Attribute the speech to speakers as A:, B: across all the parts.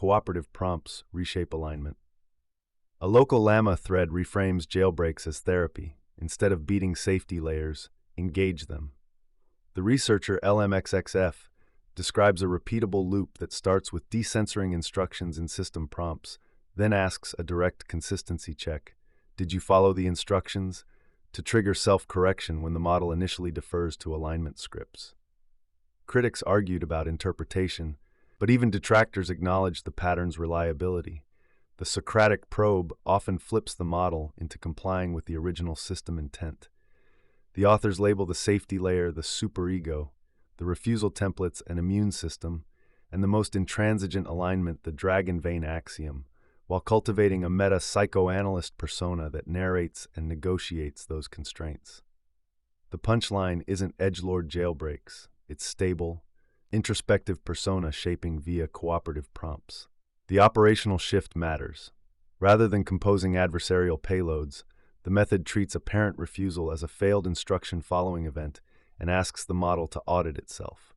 A: Cooperative prompts reshape alignment. A local Llama thread reframes jailbreaks as therapy. Instead of beating safety layers, engage them. The researcher LMXXF describes a repeatable loop that starts with decensoring instructions in system prompts, then asks a direct consistency check. Did you follow the instructions? To trigger self-correction when the model initially defers to alignment scripts. Critics argued about interpretation, but even detractors acknowledged the pattern's reliability. The Socratic probe often flips the model into complying with the original system intent. The authors label the safety layer the superego, the refusal templates an immune system, and the most intransigent alignment the dragon vein axiom, while cultivating a meta-psychoanalyst persona that narrates and negotiates those constraints. The punchline isn't edgelord jailbreaks, it's stable, introspective persona shaping via cooperative prompts. The operational shift matters. Rather than composing adversarial payloads, the method treats apparent refusal as a failed instruction following event and asks the model to audit itself.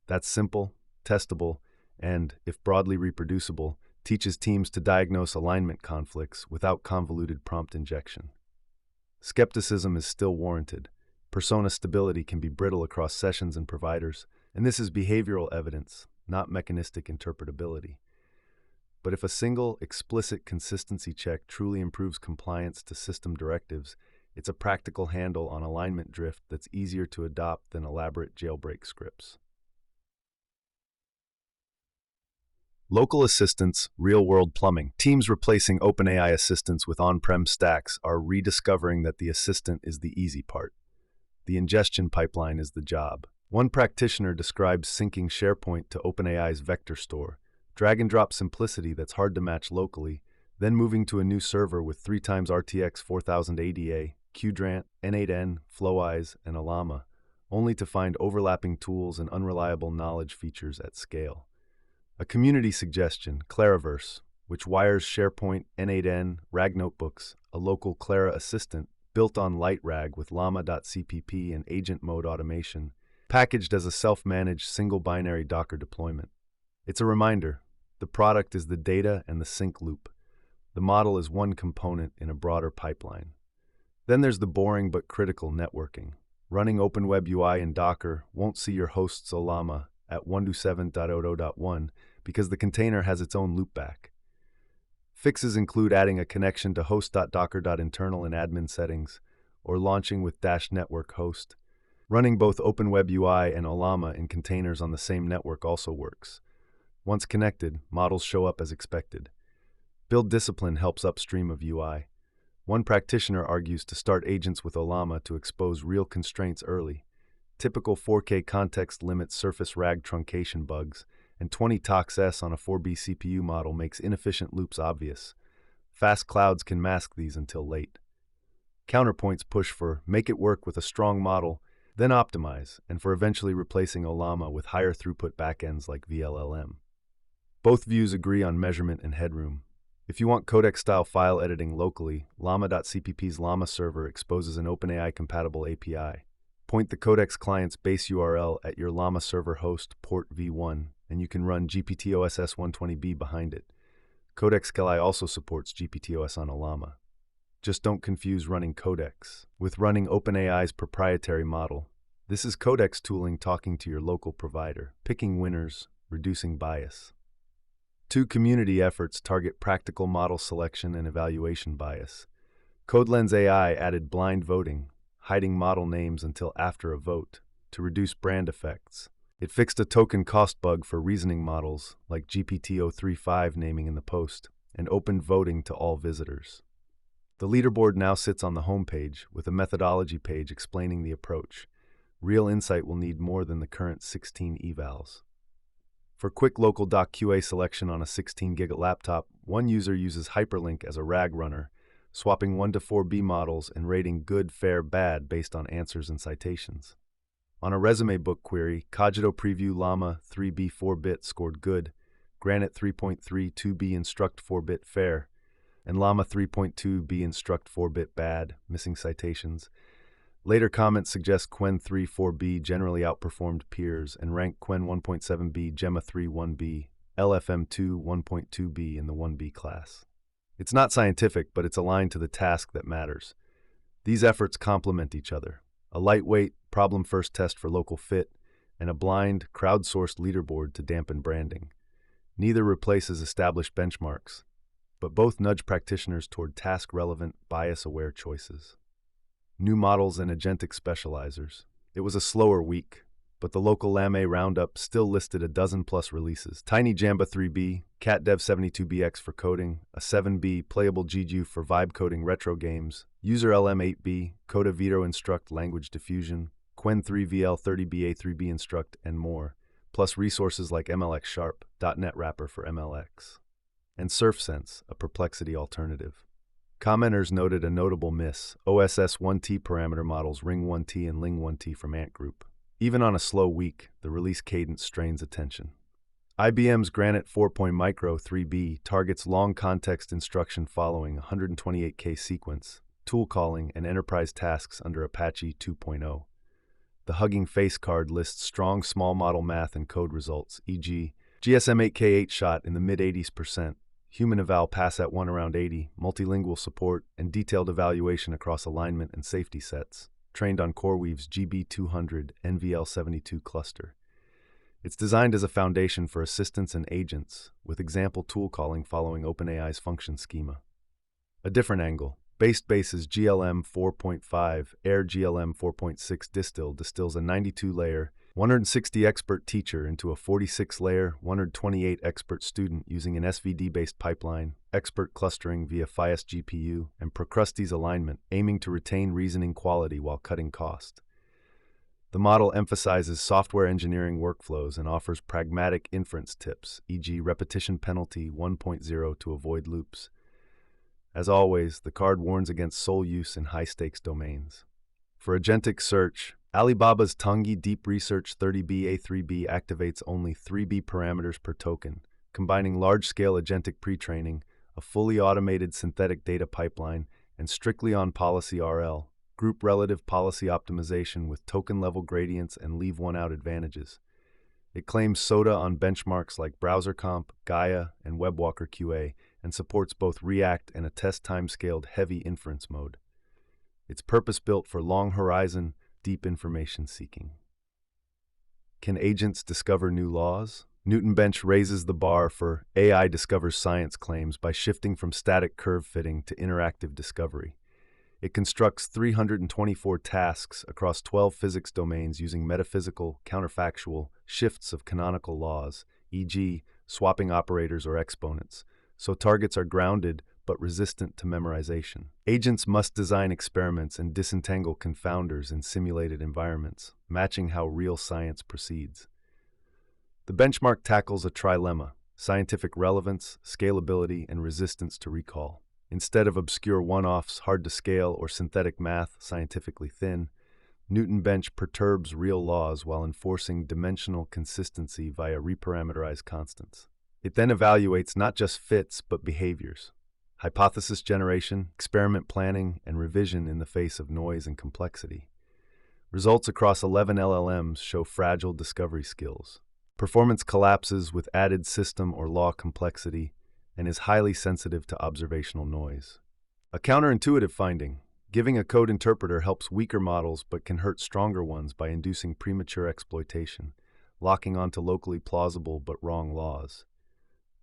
A: That's simple, testable, and, if broadly reproducible, teaches teams to diagnose alignment conflicts without convoluted prompt injection. Skepticism is still warranted. Persona stability can be brittle across sessions and providers, and this is behavioral evidence, not mechanistic interpretability. But if a single, explicit consistency check truly improves compliance to system directives, it's a practical handle on alignment drift that's easier to adopt than elaborate jailbreak scripts. Local assistants, real-world plumbing. Teams replacing OpenAI assistants with on-prem stacks are rediscovering that the assistant is the easy part. The ingestion pipeline is the job. One practitioner describes syncing SharePoint to OpenAI's vector store, drag-and-drop simplicity that's hard to match locally, then moving to a new server with 3x RTX 4000 ADA, Qdrant, N8N, FlowEyes, and Llama, only to find overlapping tools and unreliable knowledge features at scale. A community suggestion, Clariverse, which wires SharePoint, N8N, RAG notebooks, a local Clara assistant, built on LightRag with llama.cpp and agent mode automation, packaged as a self-managed single-binary Docker deployment. It's a reminder, the product is the data and the sync loop. The model is one component in a broader pipeline. Then there's the boring but critical networking. Running OpenWebUI in Docker won't see your host's Llama at 127.0.1 because the container has its own loopback. Fixes include adding a connection to host.docker.internal in admin settings, or launching with -network host. Running both OpenWebUI and Llama in containers on the same network also works. Once connected, models show up as expected. Build discipline helps upstream of UI. One practitioner argues to start agents with Llama to expose real constraints early. Typical 4K context limits surface RAG truncation bugs, and 20 tox-s on a 4B CPU model makes inefficient loops obvious. Fast clouds can mask these until late. Counterpoints push for make it work with a strong model, then optimize, and for eventually replacing Llama with higher throughput backends like VLLM. Both views agree on measurement and headroom. If you want codec-style file editing locally, llama.cpp's Llama server exposes an OpenAI-compatible API. Point the codex client's base URL at your Llama server host port v1, and you can run GPTOS 120B behind it. Codex CLI also supports GPTOS on a Llama. Just don't confuse running codex with running OpenAI's proprietary model. This is codex tooling talking to your local provider, picking winners, reducing bias. Two community efforts target practical model selection and evaluation bias. CodeLens AI added blind voting, hiding model names until after a vote, to reduce brand effects. It fixed a token cost bug for reasoning models, like GPT-035 naming in the post, and opened voting to all visitors. The leaderboard now sits on the homepage, with a methodology page explaining the approach. Real insight will need more than the current 16 evals. For quick local .QA selection on a 16GB laptop, one user uses Hyperlink as a RAG runner, swapping 1 to 4B models and rating good, fair, bad based on answers and citations. On a resume book query, Cogito Preview Llama 3B 4-bit scored good, Granite 3.3 2B Instruct 4-bit fair, and Llama 3.2B Instruct 4-bit bad, missing citations. Later comments suggest Qwen 3 4B generally outperformed peers and ranked Qwen 1.7B Gemma 3 1B LFM2 1.2b in the 1b class. It's not scientific, but it's aligned to the task that matters. These efforts complement each other. A lightweight, problem-first test for local fit, and a blind, crowdsourced leaderboard to dampen branding. Neither replaces established benchmarks, but both nudge practitioners toward task-relevant, bias-aware choices. New models and agentic specializers. It was a slower week, but the local LAME roundup still listed a dozen-plus releases. Tiny Jamba 3B, CatDev 72BX for coding, a 7B playable GGU for vibe coding retro games, User LM 8B, Coda Vito Instruct language diffusion, Quen 3VL 30B A3B Instruct, and more, plus resources like MLX Sharp, .NET Wrapper for MLX, and SurfSense, a Perplexity alternative. Commenters noted a notable miss: OSS 1T parameter models Ring 1T and Ling 1T from Ant Group. Even on a slow week, the release cadence strains attention. IBM's Granite 4. Micro 3B targets long context instruction following 128K sequence, tool calling, and enterprise tasks under Apache 2.0. The Hugging Face card lists strong small model math and code results, e.g., GSM 8K 8-shot in the mid-80s%, human eval pass at 1 around 80, multilingual support, and detailed evaluation across alignment and safety sets, trained on CoreWeave's GB200 NVL72 cluster. It's designed as a foundation for assistants and agents, with example tool calling following OpenAI's function schema. A different angle. Base's GLM 4.5, Air GLM 4.6 distills a 92-layer, 160 expert teacher into a 46-layer, 128 expert student using an SVD-based pipeline, expert clustering via FIAS GPU, and Procrustes alignment, aiming to retain reasoning quality while cutting cost. The model emphasizes software engineering workflows and offers pragmatic inference tips, e.g. repetition penalty 1.0 to avoid loops. As always, the card warns against sole use in high-stakes domains. For agentic search, Alibaba's Tangi Deep Research 30B A3B activates only 3B parameters per token, combining large-scale agentic pre-training, a fully automated synthetic data pipeline, and strictly on-policy RL, group relative policy optimization with token-level gradients and leave one out advantages. It claims SOTA on benchmarks like BrowserComp, Gaia, and WebWalker QA, and supports both React and a test time-scaled heavy inference mode. It's purpose-built for long-horizon, deep information seeking. Can agents discover new laws? Newton Bench raises the bar for AI discovers science claims by shifting from static curve fitting to interactive discovery. It constructs 324 tasks across 12 physics domains using metaphysical, counterfactual shifts of canonical laws, e.g., swapping operators or exponents, so targets are grounded but resistant to memorization. Agents must design experiments and disentangle confounders in simulated environments, matching how real science proceeds. The benchmark tackles a trilemma: scientific relevance, scalability, and resistance to recall. Instead of obscure one-offs, hard to scale, or synthetic math, scientifically thin, Newton Bench perturbs real laws while enforcing dimensional consistency via reparameterized constants. It then evaluates not just fits, but behaviors. Hypothesis generation, experiment planning, and revision in the face of noise and complexity. Results across 11 LLMs show fragile discovery skills. Performance collapses with added system or law complexity and is highly sensitive to observational noise. A counterintuitive finding: giving a code interpreter helps weaker models but can hurt stronger ones by inducing premature exploitation, locking onto locally plausible but wrong laws.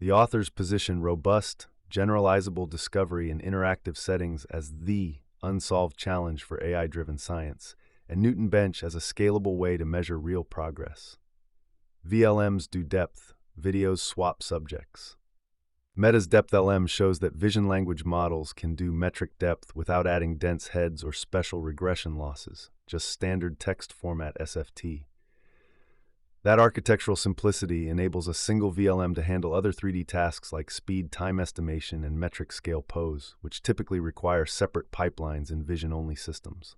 A: The authors position robust, generalizable discovery in interactive settings as the unsolved challenge for AI-driven science, and Newton Bench as a scalable way to measure real progress. VLMs do depth, videos swap subjects. Meta's DepthLM shows that vision language models can do metric depth without adding dense heads or special regression losses, just standard text format SFT. That architectural simplicity enables a single VLM to handle other 3D tasks like speed, time estimation, and metric scale pose, which typically require separate pipelines in vision-only systems.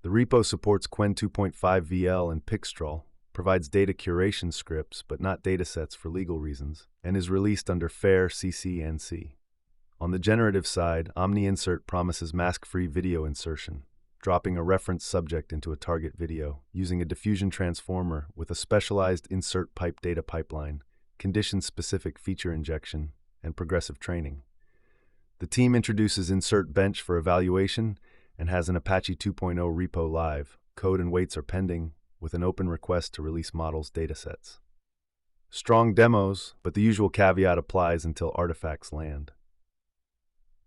A: The repo supports Quen 2.5 VL and Pixtral, provides data curation scripts but not datasets for legal reasons, and is released under FAIR CC/NC. On the generative side, OmniInsert promises mask-free video insertion, dropping a reference subject into a target video, using a diffusion transformer with a specialized insert pipe data pipeline, condition-specific feature injection, and progressive training. The team introduces Insert Bench for evaluation and has an Apache 2.0 repo live. Code and weights are pending, with an open request to release models' datasets. Strong demos, but the usual caveat applies until artifacts land.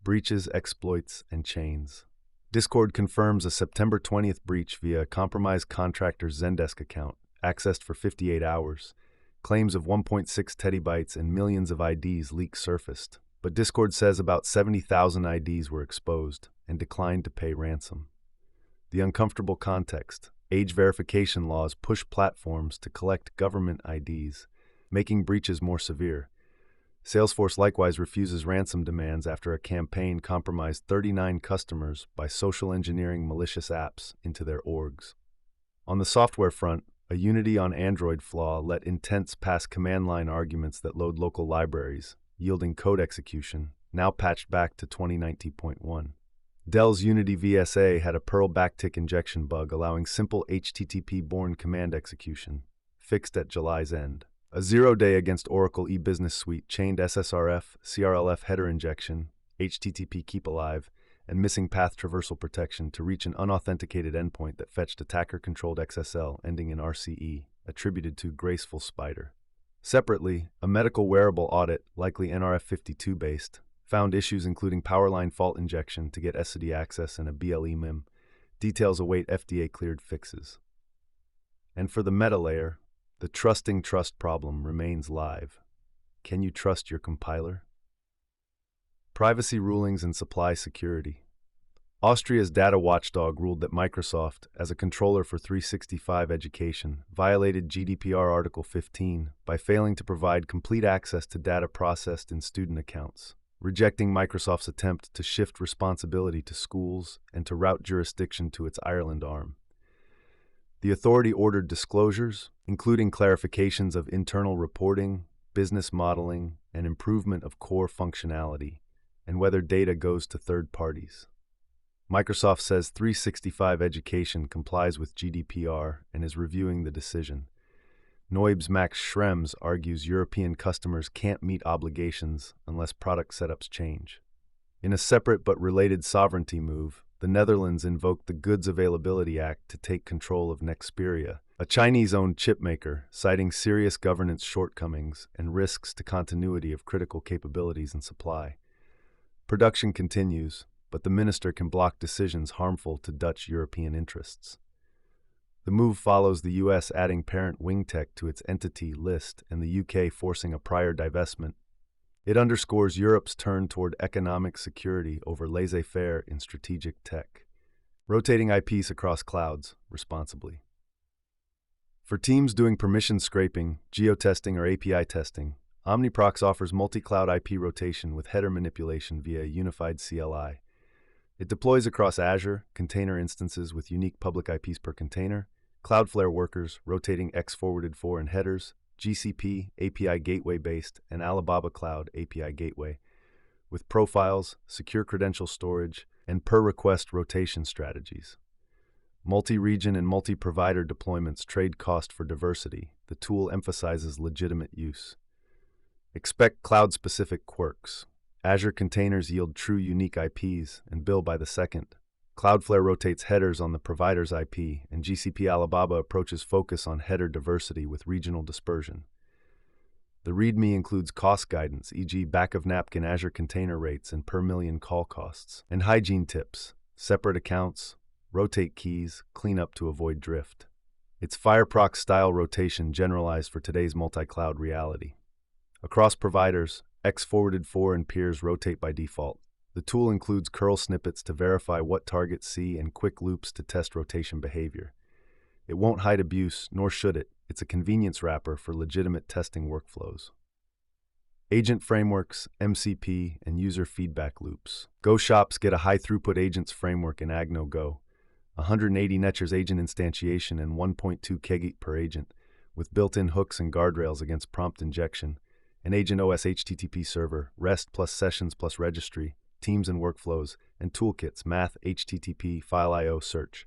A: Breaches, exploits, and chains. Discord confirms a September 20th breach via a compromised contractor's Zendesk account, accessed for 58 hours. Claims of 1.6 terabytes and millions of IDs leak surfaced, but Discord says about 70,000 IDs were exposed and declined to pay ransom. The uncomfortable context: age verification laws push platforms to collect government IDs, making breaches more severe. Salesforce likewise refuses ransom demands after a campaign compromised 39 customers by social engineering malicious apps into their orgs. On the software front, a Unity on Android flaw let intents pass command line arguments that load local libraries, yielding code execution, now patched back to 2019.1. Dell's Unity VSA had a Perl backtick injection bug allowing simple HTTP-borne command execution, fixed at July's end. A 0-day against Oracle eBusiness Suite chained SSRF, CRLF header injection, HTTP keep alive, and missing path traversal protection to reach an unauthenticated endpoint that fetched attacker-controlled XSL ending in RCE, attributed to Graceful Spider. Separately, a medical wearable audit, likely NRF52 based, found issues including powerline fault injection to get SSD access and a BLEMIM. Details await FDA-cleared fixes. And for the meta layer, the trusting trust problem remains live. Can you trust your compiler? Privacy rulings and supply security. Austria's data watchdog ruled that Microsoft, as a controller for 365 education, violated GDPR Article 15 by failing to provide complete access to data processed in student accounts, rejecting Microsoft's attempt to shift responsibility to schools and to route jurisdiction to its Ireland arm. The authority ordered disclosures, including clarifications of internal reporting, business modeling, and improvement of core functionality, and whether data goes to third parties. Microsoft says 365 Education complies with GDPR and is reviewing the decision. Noib's Max Schrems argues European customers can't meet obligations unless product setups change. In a separate but related sovereignty move, the Netherlands invoked the Goods Availability Act to take control of Nexperia, a Chinese-owned chipmaker, citing serious governance shortcomings and risks to continuity of critical capabilities and supply. Production continues, but the minister can block decisions harmful to Dutch European interests. The move follows the US adding parent WingTech to its entity list and the UK forcing a prior divestment. It underscores Europe's turn toward economic security over laissez-faire in strategic tech. Rotating IPs across clouds, responsibly. For teams doing permission scraping, geotesting, or API testing, OmniProx offers multi-cloud IP rotation with header manipulation via a unified CLI. It deploys across Azure, container instances with unique public IPs per container, Cloudflare workers, rotating X-forwarded for and headers, GCP, API gateway-based, and Alibaba Cloud API gateway, with profiles, secure credential storage, and per-request rotation strategies. Multi-region and multi-provider deployments trade cost for diversity. The tool emphasizes legitimate use. Expect cloud-specific quirks. Azure containers yield true unique IPs and bill by the second. Cloudflare rotates headers on the provider's IP, and GCP Alibaba approaches focus on header diversity with regional dispersion. The README includes cost guidance, e.g. back-of-napkin Azure container rates and per million call costs, and hygiene tips, separate accounts, rotate keys, clean up to avoid drift. It's Fireprox-style rotation generalized for today's multi-cloud reality. Across providers, X-forwarded for and peers rotate by default. The tool includes curl snippets to verify what targets see and quick loops to test rotation behavior. It won't hide abuse, nor should it. It's a convenience wrapper for legitimate testing workflows. Agent frameworks, MCP, and user feedback loops. Go shops get a high-throughput agents framework in Agno Go, 180 Netchers agent instantiation and 1.2 kgit per agent, with built-in hooks and guardrails against prompt injection, an Agent OS HTTP server, REST plus sessions plus registry, teams and workflows, and toolkits, math, HTTP, file I/O search.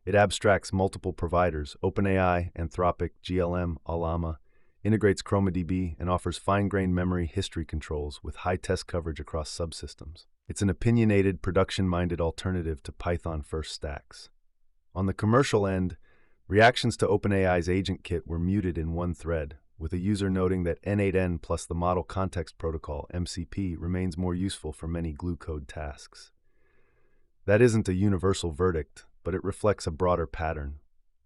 A: It abstracts multiple providers, OpenAI, Anthropic, GLM, Alama, integrates ChromaDB, and offers fine-grained memory history controls with high test coverage across subsystems. It's an opinionated, production-minded alternative to Python-first stacks. On the commercial end, reactions to OpenAI's Agent Kit were muted in one thread, with a user noting that N8N plus the Model Context Protocol (MCP) remains more useful for many glue code tasks. That isn't a universal verdict, but it reflects a broader pattern.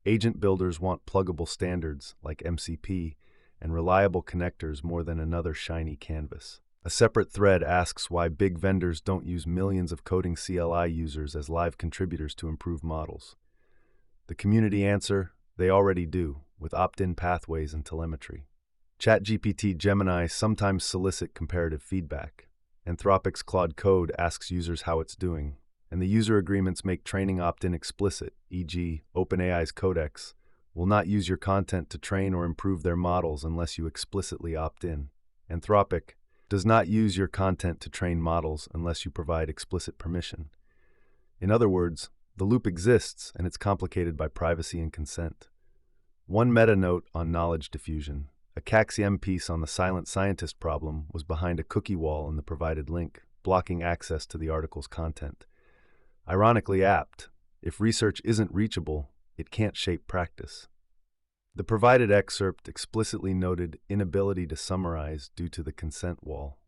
A: Agent builders want pluggable standards like MCP and reliable connectors more than another shiny canvas. A separate thread asks why big vendors don't use millions of coding CLI users as live contributors to improve models. The community answer: they already do, with opt-in pathways and telemetry. ChatGPT Gemini sometimes solicit comparative feedback. Anthropic's Claude Code asks users how it's doing, and the user agreements make training opt-in explicit, e.g., OpenAI's Codex will not use your content to train or improve their models unless you explicitly opt in. Anthropic does not use your content to train models unless you provide explicit permission. In other words, the loop exists, and it's complicated by privacy and consent. One meta note on knowledge diffusion: a CAXM piece on the silent scientist problem was behind a cookie wall in the provided link, blocking access to the article's content. Ironically apt, if research isn't reachable, it can't shape practice. The provided excerpt explicitly noted inability to summarize due to the consent wall.